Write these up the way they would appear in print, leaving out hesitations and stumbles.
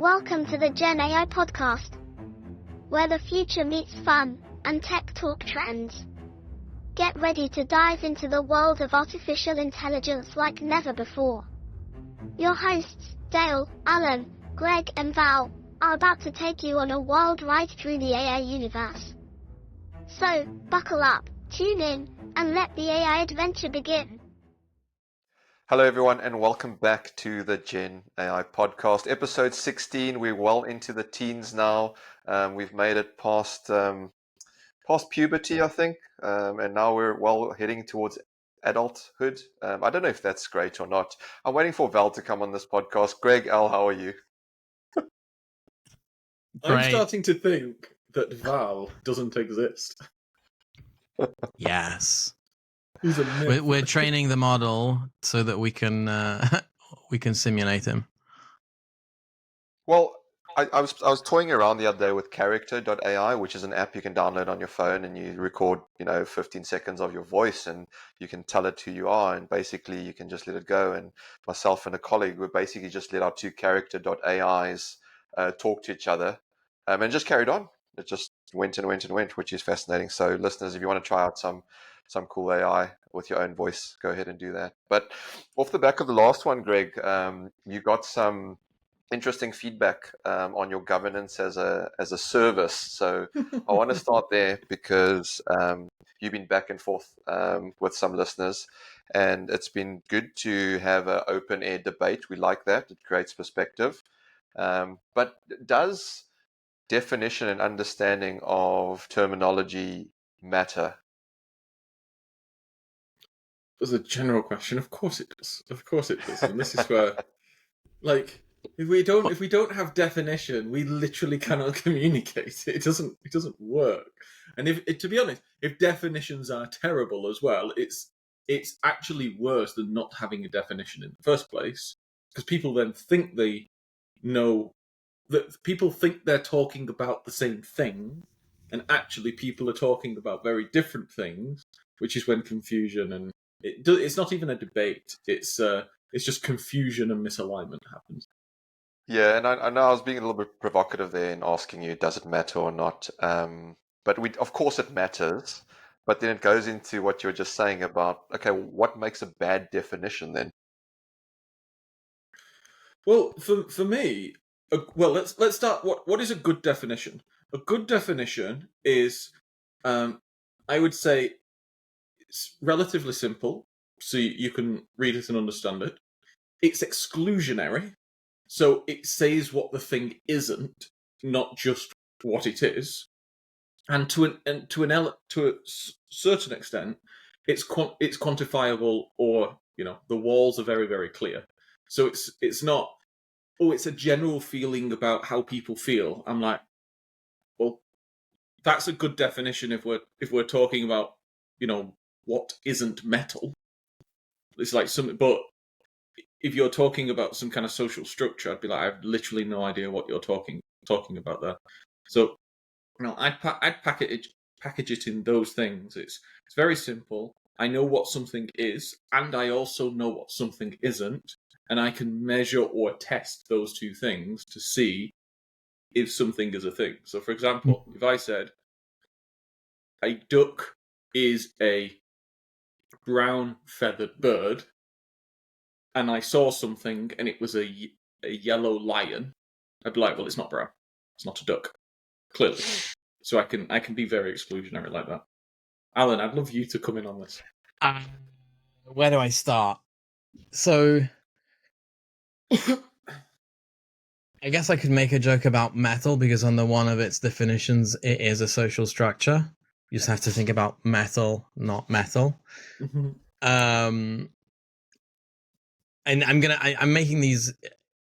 Welcome to the Gen AI podcast, where the future meets fun and tech talk trends. Get ready to dive into the world of artificial intelligence like never before. Your hosts, Dale, Alan, Greg, and Val, are about to take you on a wild ride through the AI universe. So, buckle up, tune in, and let the AI adventure begin. Hello, everyone, and welcome back to the Gen AI podcast, episode 16. We're well into the teens now. We've made it past puberty, I think, and now we're well heading towards adulthood. I don't know if that's great or not. I'm waiting for Val to come on this podcast. Greg, Al, how are you? I'm starting to think that Val doesn't exist. Yes. He's a myth. We're training the model so that we can simulate him. Well, I was toying around the other day with character.ai, which is an app you can download on your phone, and you record 15 seconds of your voice, and you can tell it who you are, and basically you can just let it go. And myself and a colleague we basically just let our two character.ais talk to each other, and just carried on. It just went and went and went, which is fascinating. So listeners, if you want to try out some cool AI with your own voice, go ahead and do that. But off the back of the last one, Greg, you got some interesting feedback on your governance as a service. So I want to start there because you've been back and forth with some listeners, and it's been good to have an open air debate. We like that. It creates perspective. But does definition and understanding of terminology matter? As a general question, of course it does. Of course it does. And this is where, if we don't have definition, we literally cannot communicate. It doesn't work. And to be honest, if definitions are terrible as well, it's actually worse than not having a definition in the first place, because people then think they know that people think they're talking about the same thing, and actually people are talking about very different things, which is when confusion and it's not even a debate. It's just confusion and misalignment happens. Yeah, and I know I was being a little bit provocative there in asking you, does it matter or not? But of course it matters. But then it goes into what you were just saying about, okay, what makes a bad definition then? Well, for me, let's start. What is a good definition? A good definition is, I would say, it's relatively simple, so you can read it and understand it. It's exclusionary, so it says what the thing isn't, not just what it is. And to a certain extent, it's quantifiable, or the walls are very, very clear. So it's not, it's a general feeling about how people feel. I'm like, well, that's a good definition if we're talking about what isn't metal. It's like something, but if you're talking about some kind of social structure, I'd be like, I have literally no idea what you're talking about there. So I'd package it in those things. It's very simple. I know what something is, and I also know what something isn't, and I can measure or test those two things to see if something is a thing. So, for example, if I said a duck is a brown feathered bird, and I saw something and it was a yellow lion, I'd be like, well, it's not brown. It's not a duck. Clearly. So I can be very exclusionary like that. Alan, I'd love you to come in on this. Where do I start? So I guess I could make a joke about metal, because under one of its definitions, it is a social structure. You just have to think about metal, not metal. Mm-hmm. And I'm making these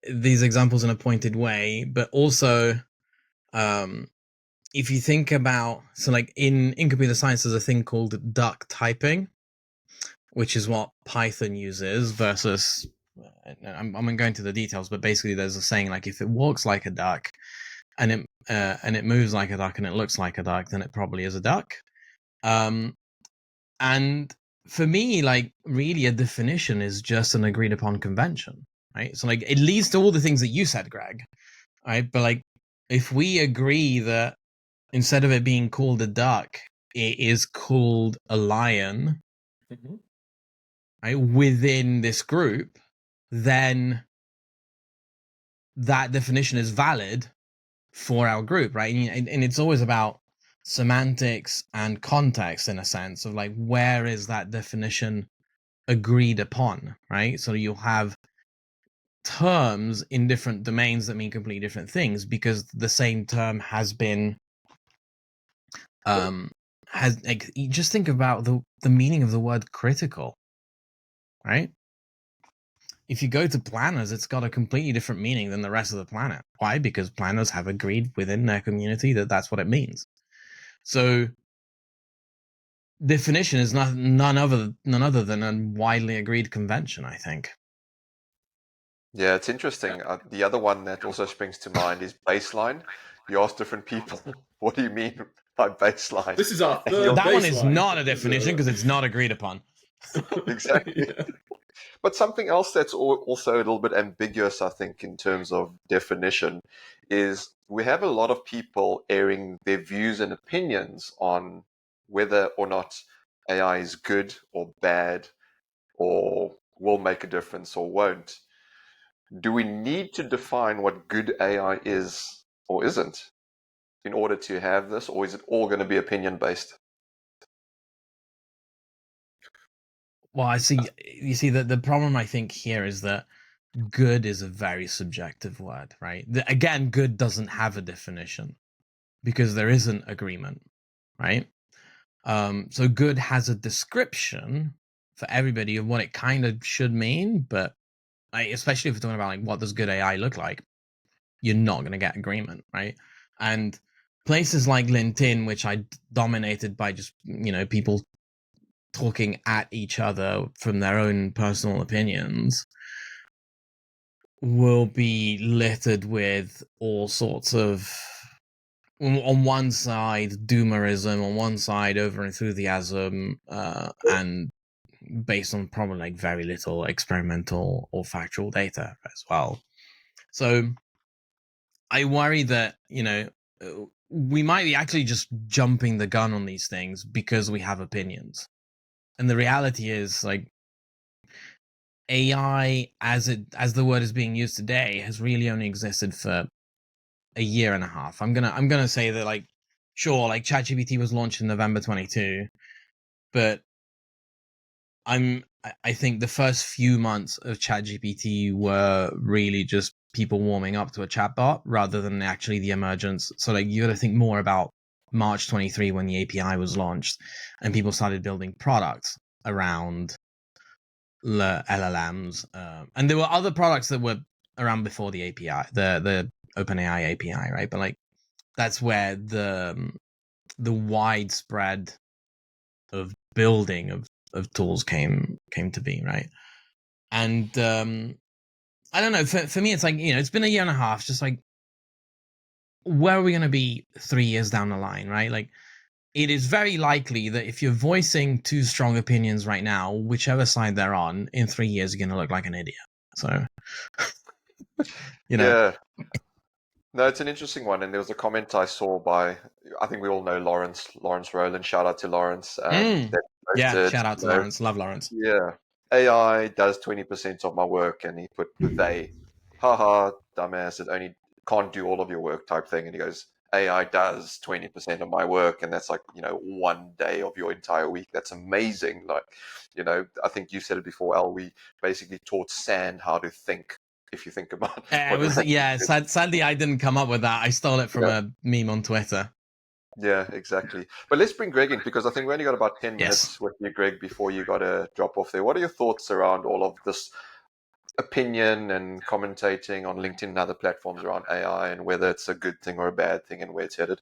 examples in a pointed way, but also, if you think about, so like in computer science, there's a thing called duck typing, which is what Python uses versus, I'm going to go into the details, but basically there's a saying like, if it walks like a duck and it moves like a duck and it looks like a duck, then it probably is a duck. And for me, like, really a definition is just an agreed upon convention, right? So like, it leads to all the things that you said, Greg. right? But like, if we agree that instead of it being called a duck, it is called a lion, Mhm. right, within this group, then that definition is valid for our group, right? And it's always about semantics and context in a sense of like, where is that definition agreed upon, right? So you'll have terms in different domains that mean completely different things because the same term has been has like, you just think about the meaning of the word critical, right? If you go to planners, it's got a completely different meaning than the rest of the planet. Why? Because planners have agreed within their community that that's what it means. So definition is none other than a widely agreed convention, I think. Yeah, it's interesting. The other one that also springs to mind is baseline. You ask different people, what do you mean by baseline? This is our And third That one is baseline. not a definition because it's not agreed upon. Exactly. Yeah. But something else that's also a little bit ambiguous, I think, in terms of definition, is we have a lot of people airing their views and opinions on whether or not AI is good or bad, or will make a difference or won't. Do we need to define what good AI is or isn't in order to have this, or is it all going to be opinion based? Well, you see that the problem I think here is that good is a very subjective word, right? Again, good doesn't have a definition because there isn't agreement, right? So good has a description for everybody of what it kind of should mean, but especially if we're talking about like what does good AI look like, you're not going to get agreement, right? And places like LinkedIn, which I dominated by just people talking at each other from their own personal opinions, will be littered with all sorts of, on one side, doomerism, on one side, over enthusiasm, and based on probably like very little experimental or factual data as well. So I worry that, we might be actually just jumping the gun on these things because we have opinions. And the reality is, like, AI as the word is being used today has really only existed for a year and a half. I'm gonna say that, like, sure, like ChatGPT was launched in November 22, but I think the first few months of ChatGPT were really just people warming up to a chatbot rather than actually the emergence. So like you got to think more about March 23 when the API was launched and people started building products around LLMs, and there were other products that were around before the API, the OpenAI API, right? But like that's where the widespread of building of tools came to be, right? And I don't know. For me, it's like, it's been a year and a half. Just like, where are we going to be 3 years down the line, right? Like, it is very likely that if you're voicing two strong opinions right now, whichever side they're on, in 3 years you're going to look like an idiot. So, Yeah. No, it's an interesting one. And there was a comment I saw by, I think we all know Lawrence Rowland. Shout out to Lawrence. That yeah. posted, Shout out to Lawrence. Love Lawrence. yeah, AI does 20% of my work. And he put they, haha, dumbass, it only can't do all of your work type thing. And he goes, AI does 20% of my work. And that's like, 1 day of your entire week. That's amazing. Like, I think you said it before, Al, we basically taught sand how to think. If you think about It was, yeah. Sadly, I didn't come up with that. I stole it from a meme on Twitter. Yeah, exactly. But let's bring Greg in because I think we only got about 10 minutes Yes. with you, Greg, before you got to drop off there. What are your thoughts around all of this opinion and commentating on LinkedIn and other platforms around AI and whether it's a good thing or a bad thing and where it's headed?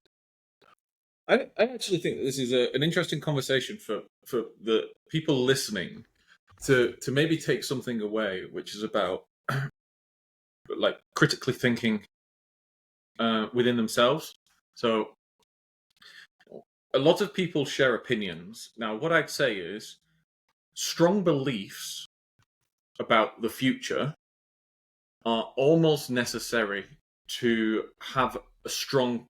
I actually think that this is an interesting conversation for the people listening to maybe take something away, which is about like critically thinking within themselves. So a lot of people share opinions. Now, what I'd say is strong beliefs about the future are almost necessary to have a strong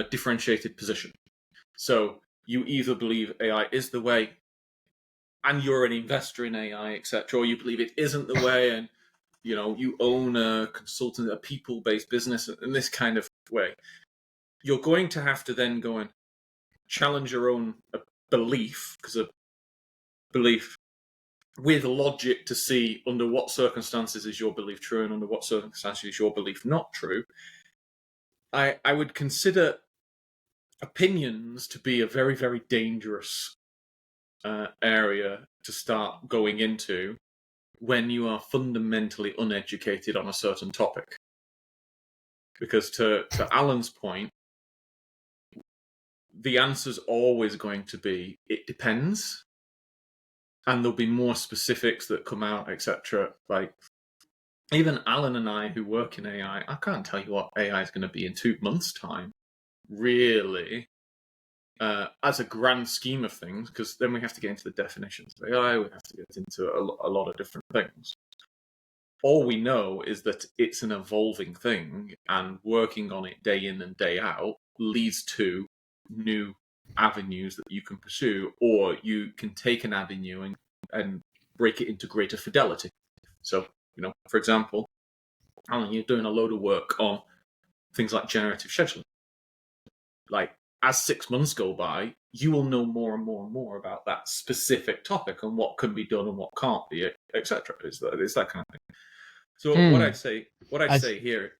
differentiated position. So you either believe AI is the way and you're an investor in AI, etc., or you believe it isn't the way and you own a consultant, a people-based business in this kind of way. You're going to have to then go and challenge your own belief, because a belief with logic, to see under what circumstances is your belief true and under what circumstances is your belief not true. I would consider opinions to be a very, very dangerous area to start going into when you are fundamentally uneducated on a certain topic. Because to Alan's point, the answer's always going to be, it depends. And there'll be more specifics that come out, etc. Like, even Alan and I, who work in AI, I can't tell you what AI is going to be in 2 months' time, really, as a grand scheme of things, because then we have to get into the definitions of AI, we have to get into a lot of different things. All we know is that it's an evolving thing, and working on it day in and day out leads to new avenues that you can pursue, or you can take an avenue and break it into greater fidelity. So, for example, Alan, you're doing a load of work on things like generative scheduling. Like, as 6 months go by, you will know more and more and more about that specific topic and what can be done and what can't be, etc. It's that kind of thing. So what I'd say here,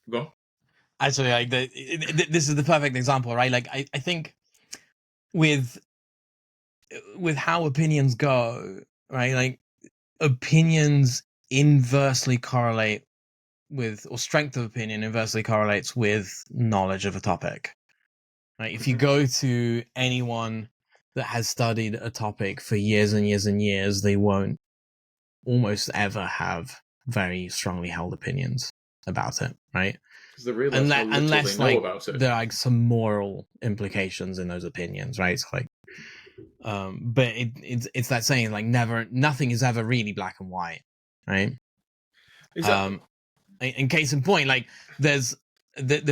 go on. Actually, like this is the perfect example, right? Like I think with how opinions go, right? Like opinions inversely correlate with, or strength of opinion inversely correlates with knowledge of a topic. Right? If you go to anyone that has studied a topic for years and years and years, they won't almost ever have very strongly held opinions about it, right? Unless like there are like some moral implications in those opinions, right? So like, but it's that saying, like, nothing is ever really black and white, right? Exactly. In case in point, like there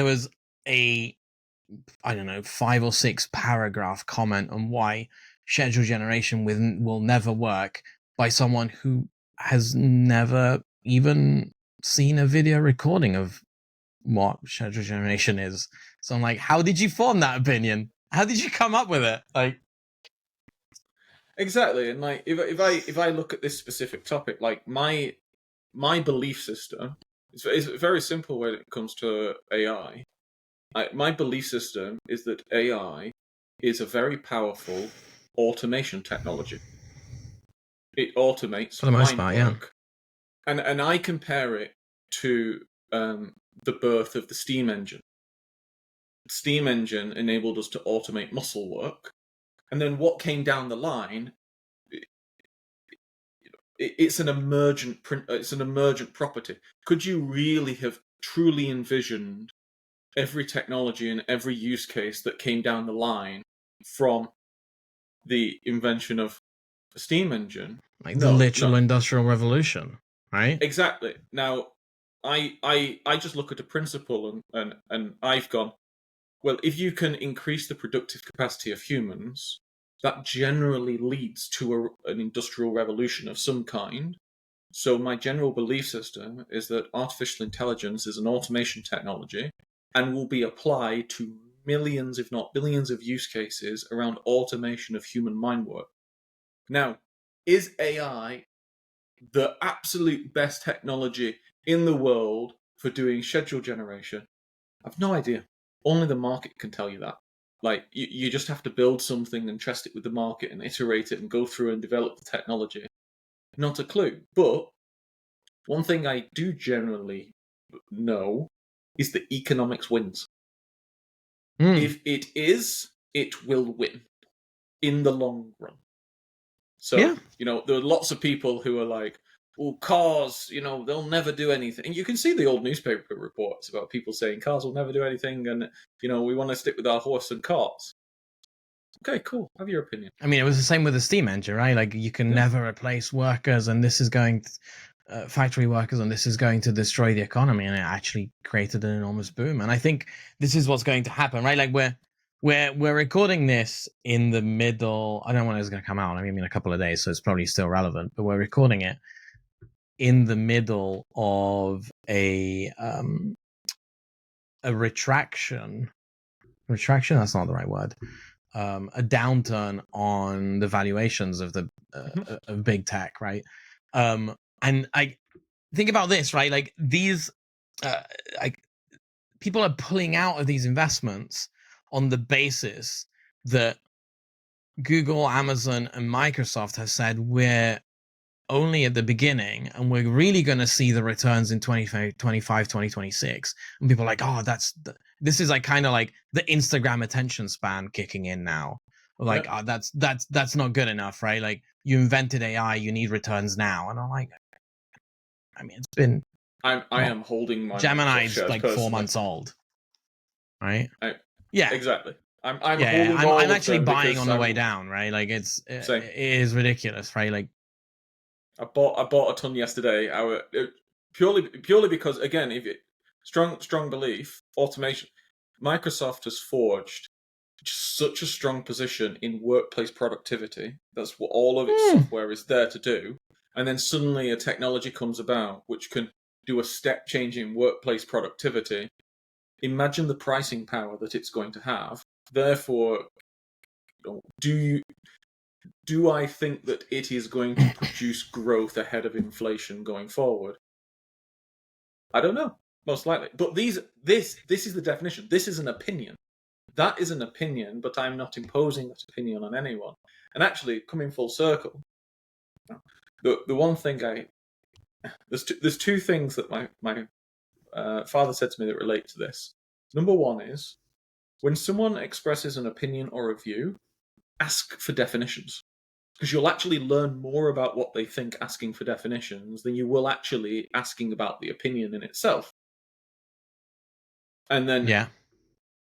was a, I don't know, 5 or 6 paragraph comment on why schedule generation will never work by someone who has never even seen a video recording of what schedule generation is. So I'm like, how did you form that opinion? How did you come up with it? Like, exactly. And like, if I look at this specific topic, like my belief system is very simple when it comes to AI. My belief system is that AI is a very powerful automation technology. It automates for the most mind part, work. Yeah. And I compare it to the birth of the steam engine. The steam engine enabled us to automate muscle work. And then what came down the line, it's an emergent property. Could you really have truly envisioned every technology and every use case that came down the line from the invention of a steam engine? Like the literal industrial revolution, right? Exactly. Now, I just look at a principle and I've gone, well, if you can increase the productive capacity of humans, that generally leads to an industrial revolution of some kind. So my general belief system is that artificial intelligence is an automation technology and will be applied to millions, if not billions, of use cases around automation of human mind work. Now, is AI the absolute best technology in the world for doing schedule generation? I've no idea. Only the market can tell you that. Like, you just have to build something and test it with the market and iterate it and go through and develop the technology. Not a clue. But one thing I do generally know is that economics wins. If it is, it will win in the long run. So, there are lots of people who are like, well, cars, they'll never do anything. And you can see the old newspaper reports about people saying cars will never do anything and, we want to stick with our horse and cars. Okay, cool. Have your opinion. I mean, it was the same with the steam engine, right? Like, you can never replace workers, and this is going factory workers, and this is going to destroy the economy, and it actually created an enormous boom. And I think this is what's going to happen, right? Like we're recording this in the middle. I don't know when it's going to come out. I mean, in a couple of days, so it's probably still relevant. But we're recording it in the middle of a retraction. Retraction? That's not the right word. A downturn on the valuations of the of big tech, right? And I think about this, right? Like these, like people are pulling out of these investments on the basis that Google, Amazon, and Microsoft have said we're only at the beginning and we're really going to see the returns in 2025, 2026. And people are like, oh, this is like kind of like the Instagram attention span kicking in now. Like, oh, that's not good enough, right? Like you invented AI, you need returns now. And I'm like, I mean, it's been, I am holding my Gemini's like personally. 4 months old, right? Yeah, exactly. I'm actually buying on the way down, right? Like it is ridiculous, right? Like I bought a ton yesterday. Purely because, again, strong belief, automation. Microsoft has forged such a strong position in workplace productivity. That's what all of its software is there to do. And then suddenly a technology comes about which can do a step change in workplace productivity. Imagine the pricing power that it's going to have. Therefore, do I think that it is going to produce growth ahead of inflation going forward? I don't know. Most likely. But this is the definition. This is an opinion. That is an opinion, but I'm not imposing that opinion on anyone. And actually, coming full circle, the one thing there's two things that my father said to me that relate to this. Number one is, when someone expresses an opinion or a view, ask for definitions. Because you'll actually learn more about what they think asking for definitions than you will actually asking about the opinion in itself. And then,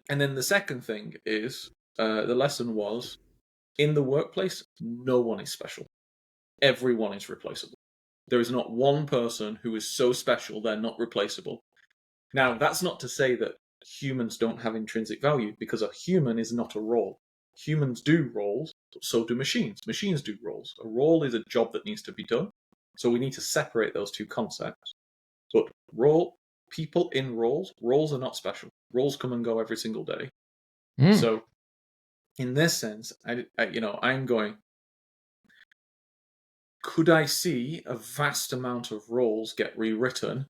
and then the second thing is, the lesson was, in the workplace, no one is special. Everyone is replaceable. There is not one person who is so special they're not replaceable. Now, that's not to say that humans don't have intrinsic value, because a human is not a role. Humans do roles, but so do machines. Machines do roles. A role is a job that needs to be done. So we need to separate those two concepts. But people in roles are not special. Roles come and go every single day. So in this sense, I'm going, could I see a vast amount of roles get rewritten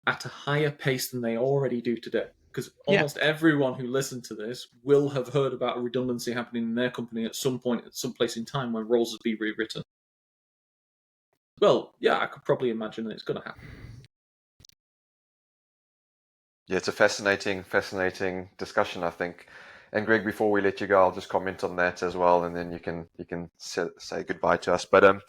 at a higher pace than they already do today? Because almost everyone who listened to this will have heard about a redundancy happening in their company at some point, at some place in time, when roles will be rewritten. Well, yeah, I could probably imagine that it's going to happen. Yeah, it's a fascinating discussion, I think. And Greg, before we let you go, I'll just comment on that as well, and then you can say goodbye to us. But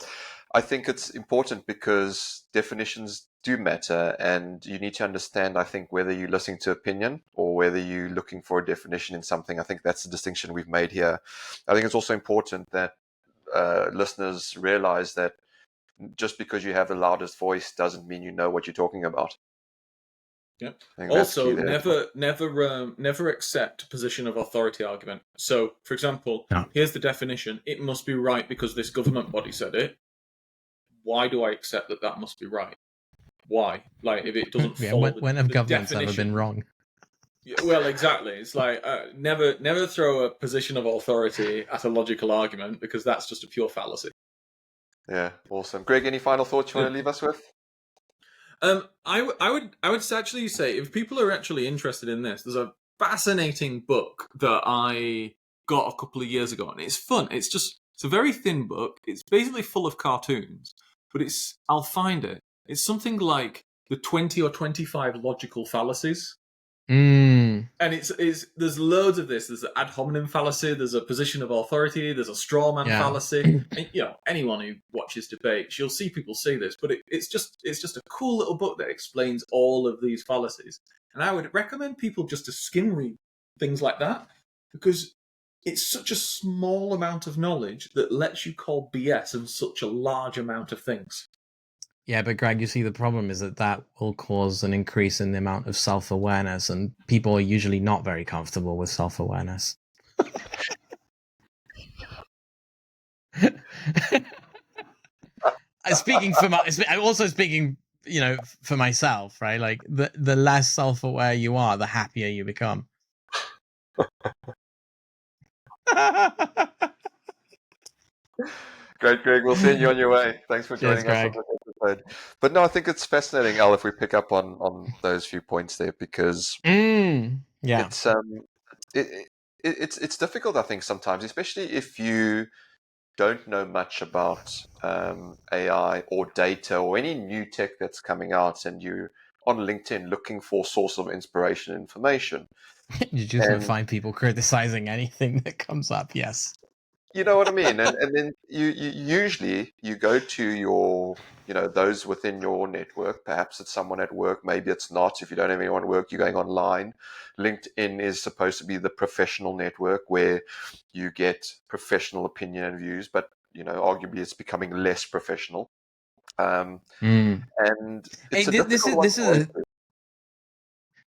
I think it's important because definitions do matter, and you need to understand, I think, whether you're listening to opinion or whether you're looking for a definition in something. I think that's the distinction we've made here. I think it's also important that listeners realize that just because you have the loudest voice doesn't mean you know what you're talking about. Yeah. Also, never accept position of authority argument. So, for example, here's the definition. It must be right because this government body said it. Why do I accept that must be right? Why? Like, if it doesn't follow when have governments ever been wrong? Yeah, well, exactly. It's like never throw a position of authority at a logical argument, because that's just a pure fallacy. Yeah, awesome. Greg, any final thoughts you want to leave us with? I would actually say, if people are actually interested in this, there's a fascinating book that I got a couple of years ago, and it's fun. It's a very thin book. It's basically full of cartoons, but I'll find it. It's something like the 20 or 25 logical fallacies. And there's loads of this. There's an ad hominem fallacy. There's a position of authority. There's a straw man fallacy. And, anyone who watches debates, you'll see people say this. But it's just a cool little book that explains all of these fallacies. And I would recommend people just to skim read things like that, because it's such a small amount of knowledge that lets you call BS in such a large amount of things. Yeah, but Greg, you see, the problem is that will cause an increase in the amount of self-awareness, and people are usually not very comfortable with self-awareness. I'm also speaking, for myself, right? Like the less self-aware you are, the happier you become. Great, Greg. We'll send you on your way. Thanks for Cheers, joining us on Greg. this episode. But no, I think it's fascinating, Al, if we pick up on those few points there, because Yeah. it's it's difficult, I think, sometimes, especially if you don't know much about AI or data or any new tech that's coming out, and you on LinkedIn looking for source of inspiration and information. You're just going to And find people criticizing anything that comes up. Yes. you know what I mean? And then you usually you go to your, those within your network. Perhaps it's someone at work, maybe it's not. If you don't have anyone at work, you're going online. LinkedIn is supposed to be the professional network where you get professional opinion and views, but arguably it's becoming less professional. And Hey, it's a difficult one to answer.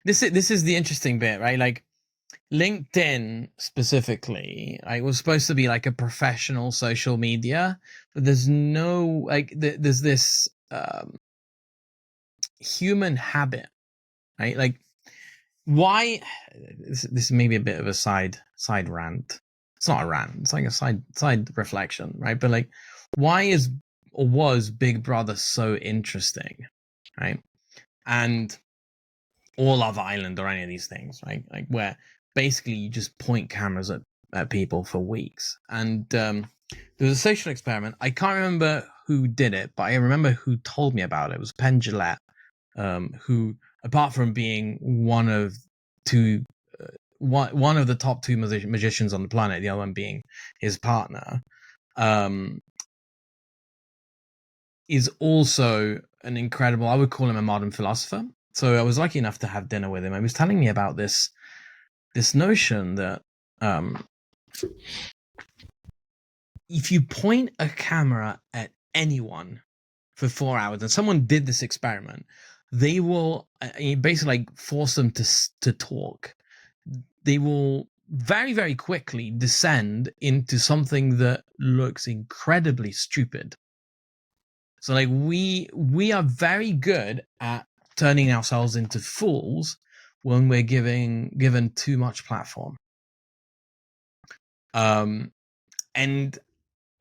this is the interesting bit, right? Like LinkedIn specifically, was supposed to be like a professional social media, but there's no there's this human habit, right? Like why? This may be a bit of a side rant. It's not a rant. It's like a side reflection, right? But like, why is or was Big Brother so interesting, right? And or Love Island or any of these things, right? Like where basically you just point cameras at people for weeks. And there was a social experiment. I can't remember who did it, but I remember who told me about it. It was Penn Jillette, who, apart from being one of the top two magicians on the planet, the other one being his partner, is also an incredible, I would call him a modern philosopher. So I was lucky enough to have dinner with him. He was telling me about this notion that if you point a camera at anyone for 4 hours, and someone did this experiment, they will basically like force them to talk. They will very, very quickly descend into something that looks incredibly stupid. So like we are very good at turning ourselves into fools when we're given too much platform. And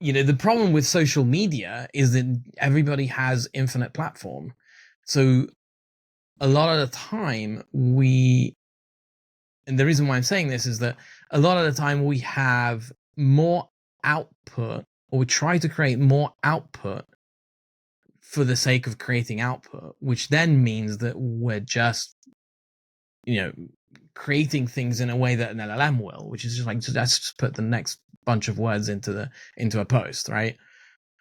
the problem with social media is that everybody has infinite platform. So a lot of the time and the reason why I'm saying this is that a lot of the time we have more output, or we try to create more output for the sake of creating output, which then means that we're just, creating things in a way that an LLM will, which is just like, so let's just put the next bunch of words into a post, right?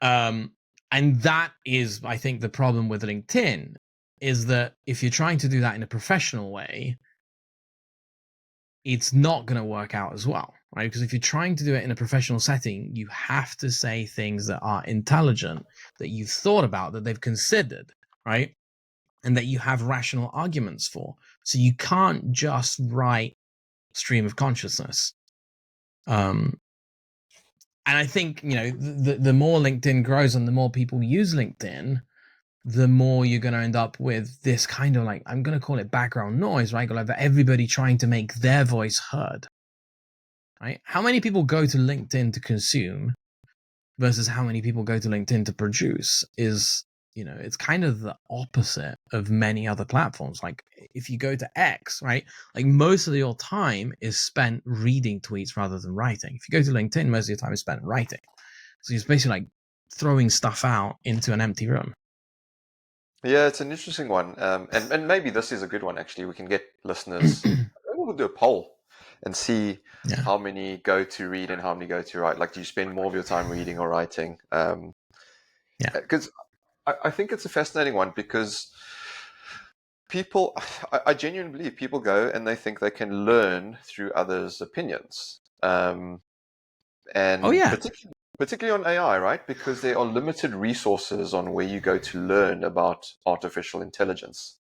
And that is, I think, the problem with LinkedIn, is that if you're trying to do that in a professional way, it's not going to work out as well, right? Because if you're trying to do it in a professional setting, you have to say things that are intelligent, that you've thought about, that they've considered, right? And that you have rational arguments for. So you can't just write stream of consciousness. And I think, the more LinkedIn grows and the more people use LinkedIn, the more you're going to end up with this kind of like, I'm going to call it background noise, right? Like everybody trying to make their voice heard, right? How many people go to LinkedIn to consume versus how many people go to LinkedIn to produce is, it's kind of the opposite of many other platforms. Like if you go to X, right? Like most of your time is spent reading tweets rather than writing. If you go to LinkedIn, most of your time is spent writing. So it's basically like throwing stuff out into an empty room. Yeah, it's an interesting one. And maybe this is a good one, actually. We can get listeners, maybe we'll do a poll and see how many go to read and how many go to write. Like, do you spend more of your time reading or writing? Because I think it's a fascinating one, because people, I genuinely believe people go and they think they can learn through others' opinions. And Oh, yeah. particularly particularly on AI, right? Because there are limited resources on where you go to learn about artificial intelligence.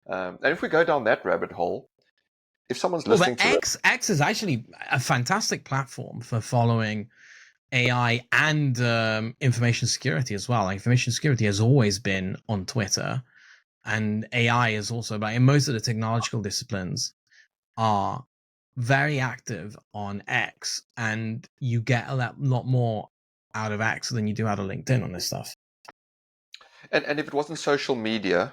And if we go down that rabbit hole, if someone's Well, but listening to this, X is actually a fantastic platform for following AI and information security as well. Like, information security has always been on Twitter, and AI is also, but in most of the technological disciplines are very active on X, and you get a lot more out of X than you do out of LinkedIn on this stuff. and if it wasn't social media,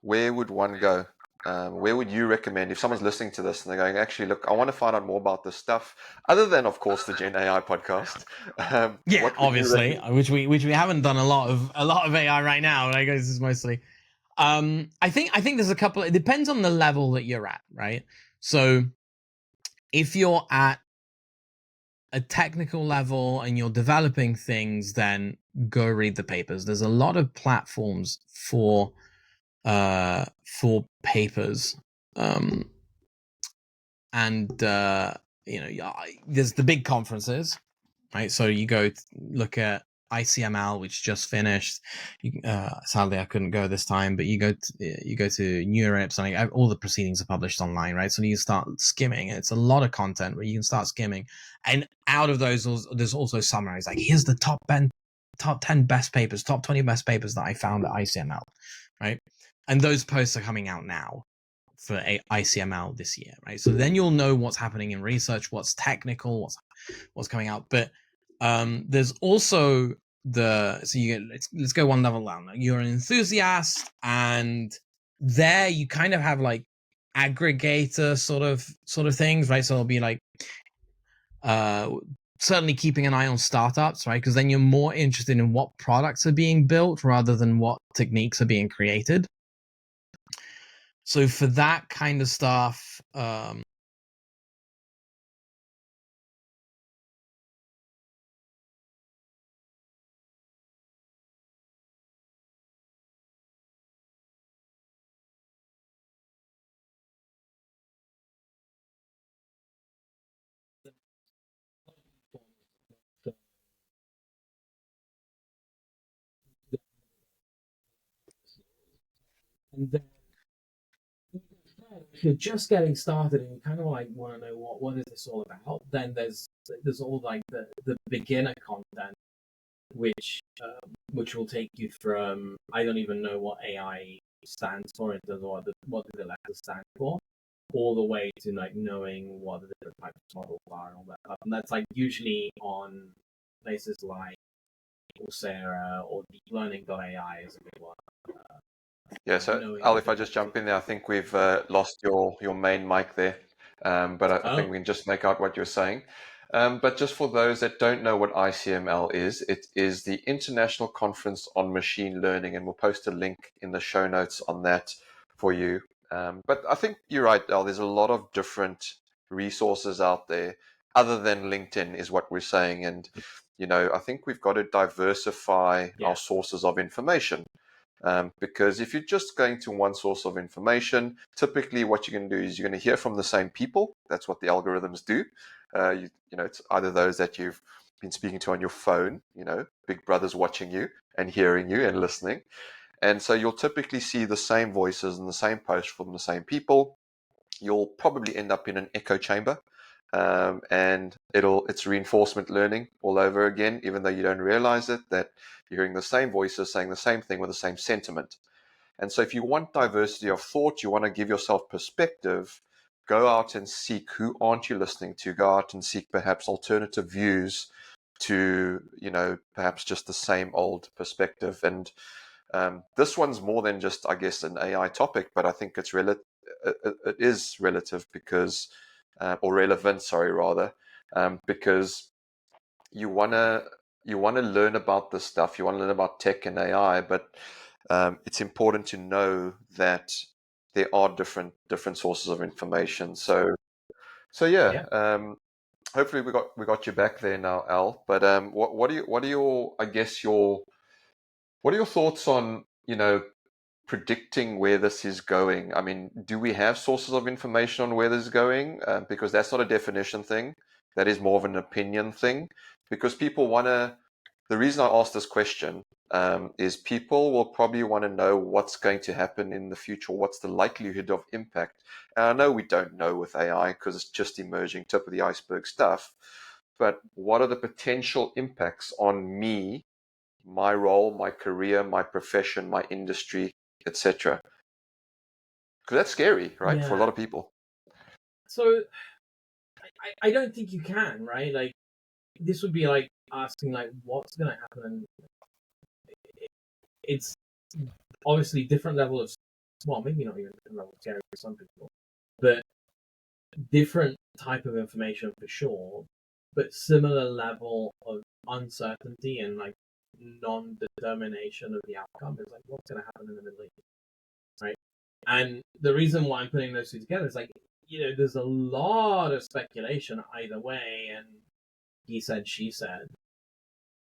where would one go? Where would you recommend if someone's listening to this and they're going, actually, look, I want to find out more about this stuff, other than, of course, the Gen AI podcast? Yeah, What would you obviously, recommend? which we haven't done a lot of AI right now. I guess is mostly. I think there's a couple. It depends on the level that you're at, right? So if you're at a technical level and you're developing things, then go read the papers. There's a lot of platforms for papers, and there's the big conferences, right? So you go look at ICML, which just finished. Sadly, I couldn't go this time, but you go to Europe. So like, all the proceedings are published online, right? So you start skimming. It's a lot of content where you can start skimming, and out of those, there's also summaries. Like, here's the top 10 best papers, top 20 best papers that I found at ICML, right? And those posts are coming out now for ICML this year, right? So then you'll know what's happening in research, what's technical, what's coming out. But there's also let's go one level down. You're an enthusiast, and there you kind of have like aggregator sort of things, right? So it'll be like certainly keeping an eye on startups, right? Because then you're more interested in what products are being built rather than what techniques are being created. So for that kind of stuff, and then if you're just getting started and you kind of like want to know what is this all about, then there's all like the beginner content, which will take you from, I don't even know what AI stands for in terms of what the letters stand for, all the way to like knowing what the different types of models are and all that stuff. And that's like usually on places like Coursera or deeplearning.ai is a big one. Yeah, so Al, if I just jump in there, I think we've lost your main mic there, but I think we can just make out what you're saying. But just for those that don't know what ICML is, it is the International Conference on Machine Learning, and we'll post a link in the show notes on that for you. But I think you're right, Al. There's a lot of different resources out there other than LinkedIn, is what we're saying. And, I think we've got to diversify our sources of information. Because if you're just going to one source of information, typically what you're going to do is you're going to hear from the same people. That's what the algorithms do. It's either those that you've been speaking to on your phone, Big Brother's watching you and hearing you and listening. And so you'll typically see the same voices and the same posts from the same people. You'll probably end up in an echo chamber. And it's reinforcement learning all over again, even though you don't realize it, that you're hearing the same voices saying the same thing with the same sentiment. And so if you want diversity of thought, you want to give yourself perspective, go out and seek who aren't you listening to, go out and seek perhaps alternative views to, perhaps just the same old perspective. And this one's more than just, I guess, an AI topic, but I think it is relative because or relevant, sorry, rather, because you wanna learn about this stuff. You want to learn about tech and AI, but it's important to know that there are different sources of information. So yeah. Hopefully we got you back there now, Al. But what are your I guess what are your thoughts on predicting where this is going? I mean, do we have sources of information on where this is going? Because that's not a definition thing. That is more of an opinion thing. because people want to. The reason I asked this question is people will probably want to know what's going to happen in the future, what's the likelihood of impact. And I know we don't know with AI because it's just emerging, tip of the iceberg stuff. But what are the potential impacts on me, my role, my career, my profession, my industry, etc.? Because that's scary, right, for a lot of people. So I don't think you can, right? Like, this would be like asking, like, what's going to happen? And it's obviously different level of, well, maybe not even different level of scary for some people, but different type of information for sure, but similar level of uncertainty and like non-determination of the outcome. Is like, what's going to happen in the Middle East, right? And the reason why I'm putting those two together is like, there's a lot of speculation either way, and he said, she said.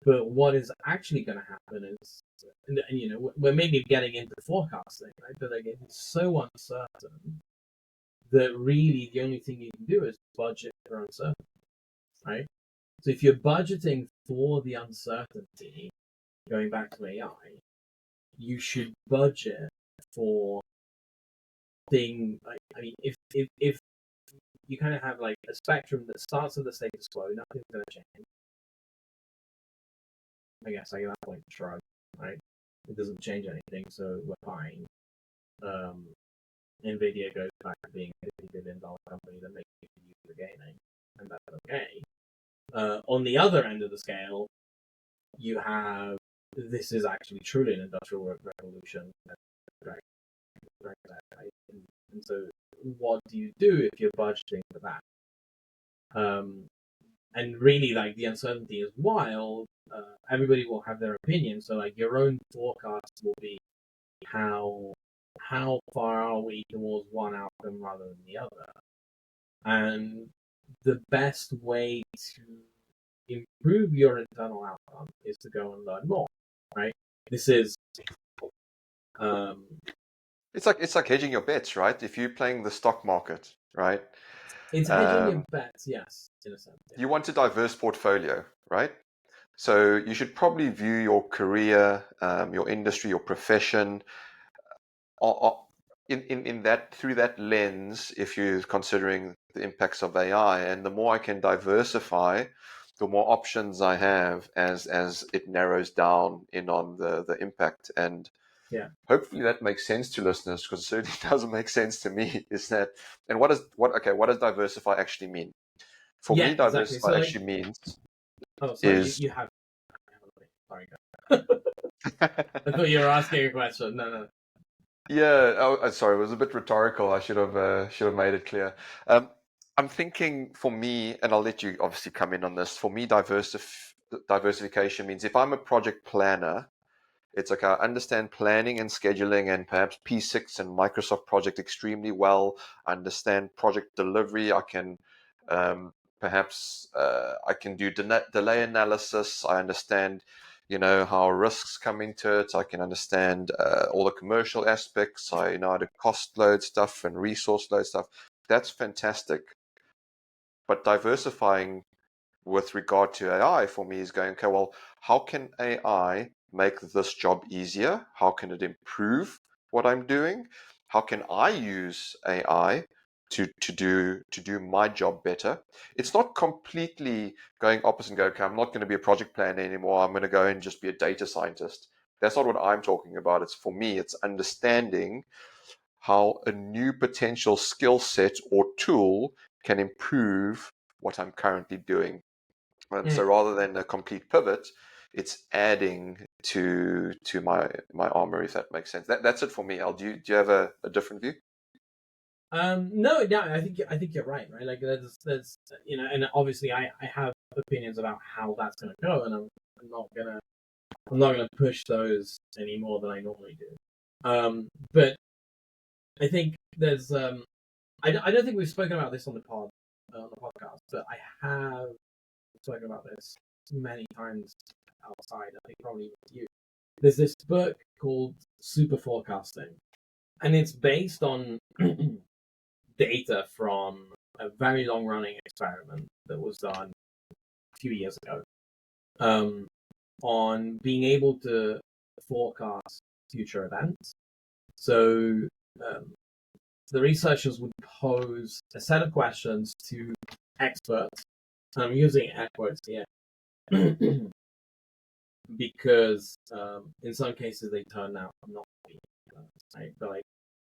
But what is actually going to happen is, and we're maybe getting into forecasting, right? But like, it's so uncertain that really the only thing you can do is budget for uncertainty, right? So if you're budgeting for the uncertainty, going back to AI, you should budget for thing. Like, I mean, if you kind of have like a spectrum that starts at the status quo, nothing's going to change. I guess like at that point, shrug, right? It doesn't change anything, so we're fine. Nvidia goes back to being a $50 billion company that makes user gaining, and that's okay. On the other end of the scale, you have this is actually truly an industrial revolution. And so, what do you do if you're budgeting for that? And really, like, the uncertainty is wild. Everybody will have their opinion. So, like, your own forecast will be how far are we towards one outcome rather than the other. And the best way to improve your internal outcome is to go and learn more, right? This is It's like hedging your bets, right? If you're playing the stock market, right? It's hedging your bets, yes, in a sense. Yeah. You want a diverse portfolio, right? So you should probably view your career, your industry, your profession, in that through that lens. If you're considering the impacts of AI, and the more I can diversify, the more options I have as it narrows down in on the impact. And yeah, hopefully that makes sense to listeners, because it certainly doesn't make sense to me. Is that, and what does diversify actually mean? For me, exactly. diversify So, actually means oh, sorry, is you have. Sorry, I thought you were asking a question. No. Yeah, sorry, it was a bit rhetorical. I should have made it clear. I'm thinking, for me, and I'll let you obviously come in on this. For me, diversification means if I'm a project planner, it's like I understand planning and scheduling and perhaps P6 and Microsoft Project extremely well. I understand project delivery. I can perhaps I can do delay analysis. I understand, how risks come into it. I can understand all the commercial aspects. I know how to cost load stuff and resource load stuff. That's fantastic. But diversifying with regard to AI for me is going, okay, well, how can AI make this job easier? How can it improve what I'm doing? How can I use AI to do my job better? It's not completely going opposite and go, okay, I'm not going to be a project planner anymore. I'm going to go and just be a data scientist. That's not what I'm talking about. It's, for me, it's understanding how a new potential skill set or tool can improve what I'm currently doing. So rather than a complete pivot, it's adding to my armor, if that makes sense. That's it for me. Al, do you have a different view? No, I think you're right. Like, there's and obviously I have opinions about how that's going to go, and I'm not gonna push those any more than I normally do. But I think there's I don't think we've spoken about this on the podcast, but I have spoken about this many times outside. I think probably with you. There's this book called Super Forecasting, and it's based on data from a very long-running experiment that was done a few years ago. on being able to forecast future events. So the researchers would pose a set of questions to experts. I'm using air quotes here because in some cases they turn out not to be right? But like,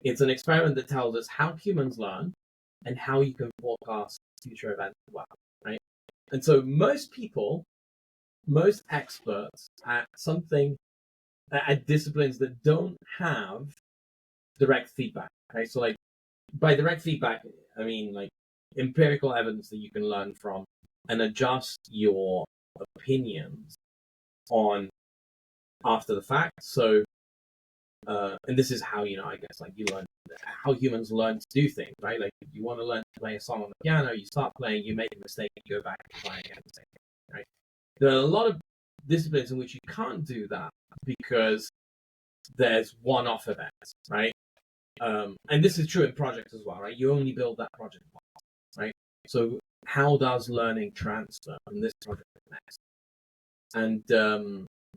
it's an experiment that tells us how humans learn and how you can forecast future events as well, right? And so most experts at disciplines that don't have direct feedback, right? So like by direct feedback, I mean like empirical evidence that you can learn from and adjust your opinions on after the fact. So and this is how, I guess like you learn how humans learn to do things, right? Like if you want to learn to play a song on the piano, you start playing, you make a mistake, you go back and try again, right? There are a lot of disciplines in which you can't do that because there's one-off events, right? And this is true in projects as well, right? You only build that project once, right? So how does learning transfer from this project to the next?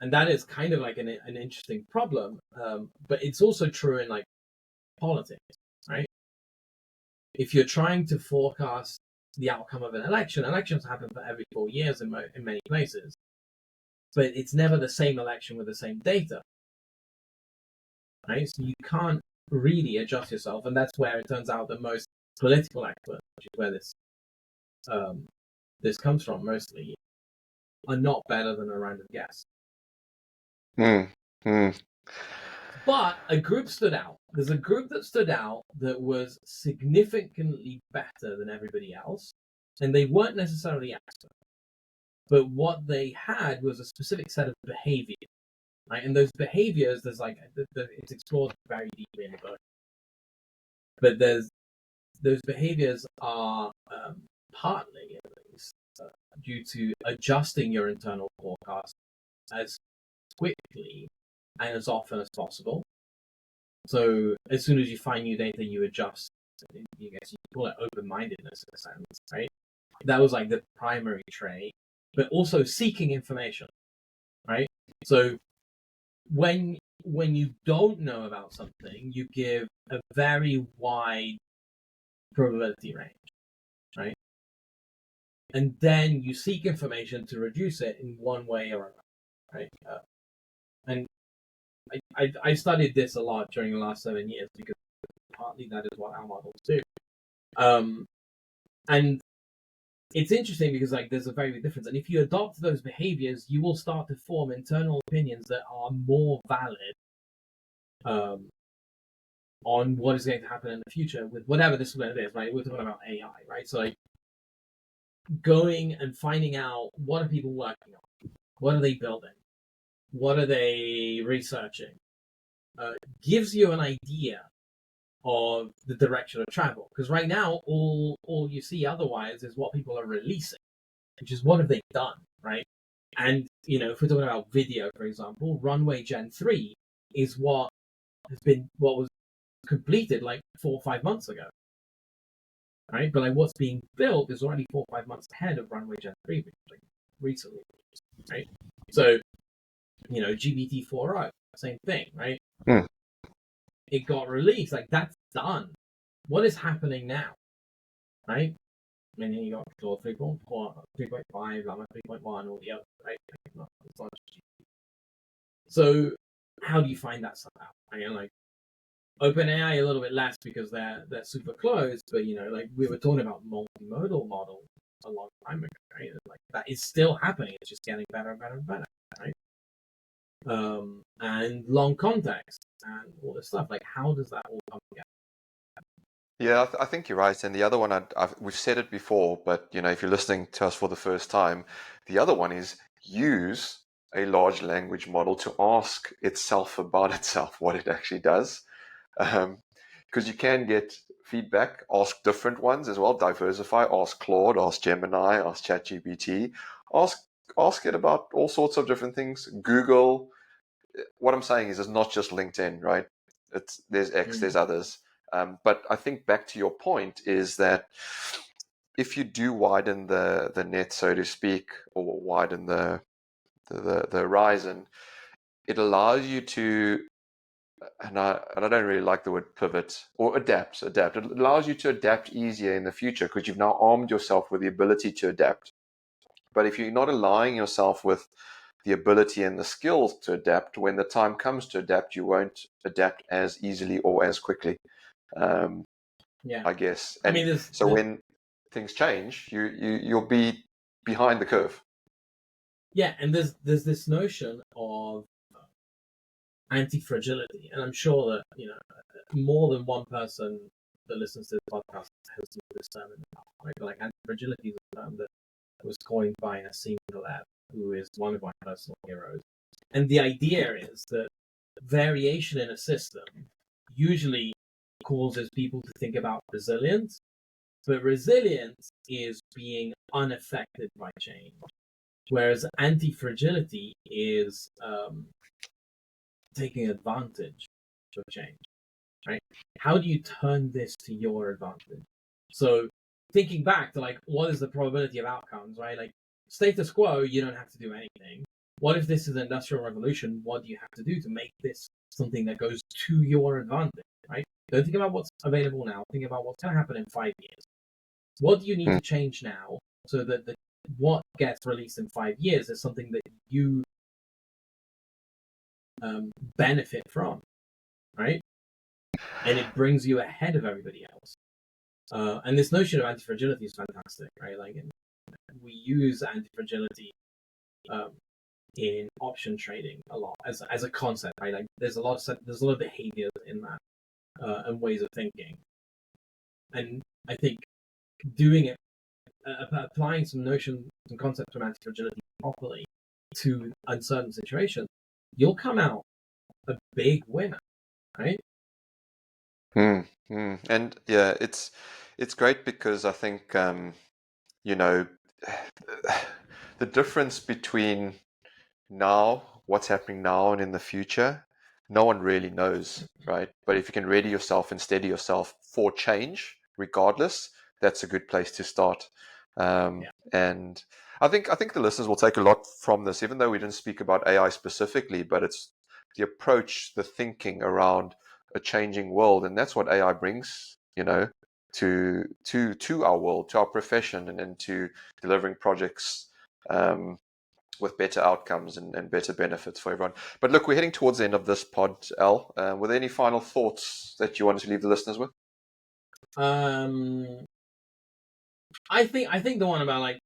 And that is kind of like an interesting problem, but it's also true in like politics, right? If you're trying to forecast the outcome of an election, elections happen for every 4 years in many places, but it's never the same election with the same data, right? So you can't really adjust yourself, and that's where it turns out that most political experts, which is where this comes from mostly, are not better than a random guess. But a group stood out. There's a group that stood out that was significantly better than everybody else, and they weren't necessarily experts. But what they had was a specific set of behaviors, right? And those behaviors, there's like it's explored very deeply in the book. But those behaviors are partly, at least, due to adjusting your internal forecast as quickly and as often as possible. So as soon as you find new data, you adjust. I guess you call it open-mindedness in a sense, right? That was like the primary trait, but also seeking information, right? So when you don't know about something, you give a very wide probability range, right? And then you seek information to reduce it in one way or another, right? And I studied this a lot during the last 7 years because partly that is what our models do. And it's interesting because like there's a very big difference. And if you adopt those behaviors, you will start to form internal opinions that are more valid on what is going to happen in the future with whatever discipline it is, right? We're talking about AI, right? So like going and finding out what are people working on? What are they building? What are they researching? Gives you an idea of the direction of travel. Because right now, all you see otherwise is what people are releasing, which is what have they done, right? And, if we're talking about video, for example, Runway Gen 3 is what was completed like 4 or 5 months ago, right? But like what's being built is already 4 or 5 months ahead of Runway Gen 3, which like recently, right? So, GPT-4o, same thing, right? It got released, like that's done. What is happening now, right? I mean, you got Claude 3.4, 3.5, Llama 3.1, all the others, right? So how do you find that stuff out? I mean, like OpenAI a little bit less because they're super close, but like we were talking about multimodal models a long time ago, right? Like that is still happening. It's just getting better and better and better, right? And long context and all this stuff. Like, how does that all come together? Yeah, I think you're right. And the other one, we've said it before, but if you're listening to us for the first time, the other one is use a large language model to ask itself about itself, what it actually does. Because you can get feedback, ask different ones as well, diversify, ask Claude, ask Gemini, ask ChatGPT, ask it about all sorts of different things. Google. What I'm saying is it's not just LinkedIn, right? There's X, there's others. But I think back to your point is that if you do widen the net, so to speak, or widen the the horizon, it allows you to, and I don't really like the word pivot or adapt. It allows you to adapt easier in the future because you've now armed yourself with the ability to adapt. But if you're not aligning yourself with the ability and the skills to adapt, when the time comes to adapt, you won't adapt as easily or as quickly. I guess. And I mean, when things change, you'll be behind the curve. Yeah, and there's this notion of anti-fragility, and I'm sure that more than one person that listens to this podcast has used this term in the past. Right? Like anti-fragility is a term that was coined by Nassim Taleb, who is one of my personal heroes. And the idea is that variation in a system usually causes people to think about resilience, but resilience is being unaffected by change. Whereas anti-fragility is taking advantage of change, right? How do you turn this to your advantage? So thinking back to like, what is the probability of outcomes, right? Like status quo, you don't have to do anything. What if this is an industrial revolution? What do you have to do to make this something that goes to your advantage, right? Don't think about what's available now. Think about what's going to happen in 5 years. What do you need to change now so that what gets released in 5 years is something that you benefit from, right? And it brings you ahead of everybody else. And this notion of anti-fragility is fantastic, right? Like, we use anti-fragility in option trading a lot as a concept, right? Like, there's a lot of behaviors in that and ways of thinking, and I think doing it, applying some notions and concepts from anti-fragility properly to uncertain situations, you'll come out a big winner, right? And yeah, it's great because I think you know the difference between now, what's happening now and in the future, no one really knows, right? But if you can ready yourself and steady yourself for change, regardless, that's a good place to start. And I think the listeners will take a lot from this, even though we didn't speak about AI specifically, but it's the approach, the thinking around a changing world, and that's what AI brings, to our world, to our profession, and to delivering projects with better outcomes and better benefits for everyone. But look, we're heading towards the end of this pod, Al. Were there any final thoughts that you wanted to leave the listeners with? I think the one about, like,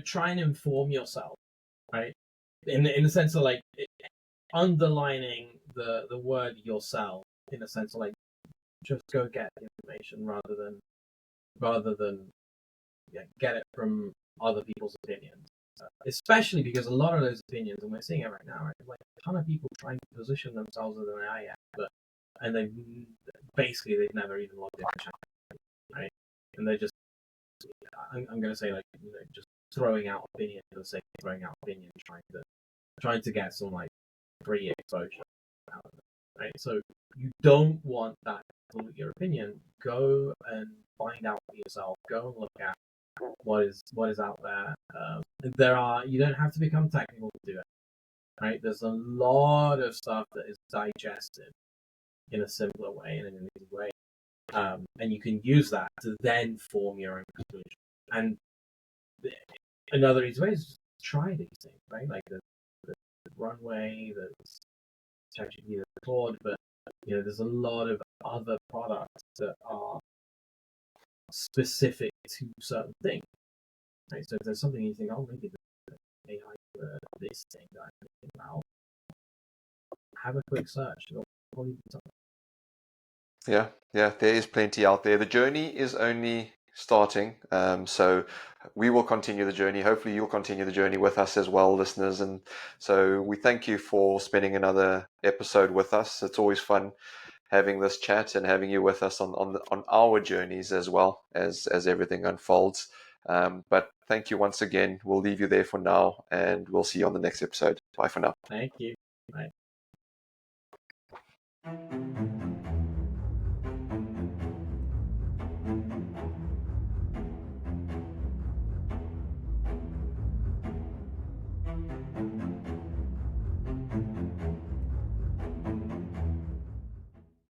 try and inform yourself, right? In the sense of, like, underlining the word yourself, in the sense of, like, just go get the information rather than get it from other people's opinions. Especially because a lot of those opinions, and we're seeing it right now, right? Like a ton of people trying to position themselves as an AI expert, and they've never even logged in, right? And they're just, I'm going to say, like, just throwing out opinions for the sake of throwing out opinions, trying to get some, like, free exposure out of it, right? So you don't want that to pollute your opinion. Go and find out for yourself. Go and look at what is out there. You don't have to become technical to do it, right? There's a lot of stuff that is digested in a simpler way and in an easy way, and you can use that to then form your own conclusion. And another easy way is just try these things, right? Like the Runway, there's ChatGPT, the Claude, but there's a lot of other products that are specific to certain things. Right, so if there's something you think, oh, maybe the AI for this thing that I'm thinking about, have a quick search. Yeah, there is plenty out there. The journey is only starting, so we will continue the journey. Hopefully you'll continue the journey with us as well, listeners. And so we thank you for spending another episode with us. It's always fun having this chat and having you with us on our journeys as well as everything unfolds. But thank you once again. We'll leave you there for now, and we'll see you on the next episode. Bye for now. Thank you. Bye.